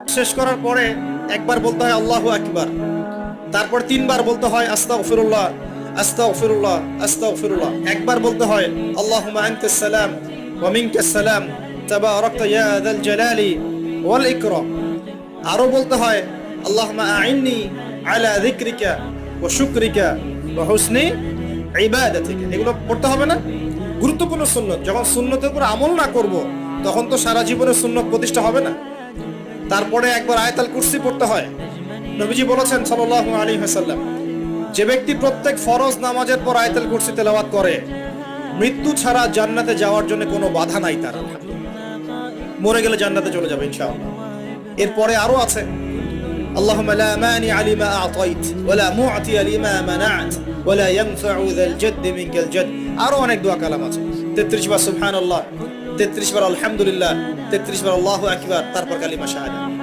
শেষ করার পরে একবার বলতে হয় আল্লাহু আকবার, তারপর তিনবার বলতে হয় আস্তাগফিরুল্লাহ আস্তাগফিরুল্লাহ আস্তাগফিরুল্লাহ। একবার বলতে হয় আল্লাহুম্মা আনতাস সালাম ওয়া মিনকাস সালাম তাবারাকতা ইয়া যাল জালালি ওয়াল ইকরাম। আরো বলতে হয় আল্লাহুম্মা আইন্নি আলা যিকরিকা ওয়া শুকরিকা ওয়া হুসনি ইবাদাতিকা। এগুলো পড়তে হবে না? গুরুত্বপূর্ণ সুন্নত। যখন সুন্নতের উপর আমল না করব তখন তো সারা জীবনে সুন্নত প্রতিষ্ঠা হবে না। তারপরে একবার আয়াতুল কুরসি পড়তে হয়। নবীজি বলেছেন সাল্লাল্লাহু আলাইহি ওয়াসাল্লাম, যে ব্যক্তি প্রত্যেক ফরজ নামাজের পর আয়াতুল কুরসি তেলাওয়াত করে মৃত্যু ছাড়া জান্নাতে যাওয়ার জন্য কোনো বাধা নাই তার। মরে গেলে জান্নাতে চলে যাবে ইনশাআল্লাহ। এরপরে আরো আছে আল্লাহুম্মা লা মানিআ লিমা আ'তাইত ওয়া লা মু'তিয়া লিমা মানা'ত ওয়া লা ইয়ানফা'ু যাল জাদ্দি মিনকাল জাদ। আরো অনেক দোয়া কালাম আছে। 33 বার সুবহানাল্লাহ, 33 বার আলহামদুলিল্লাহ, 33 বার আল্লাহু আকবার, তারপর কালিমা শাহাদাত।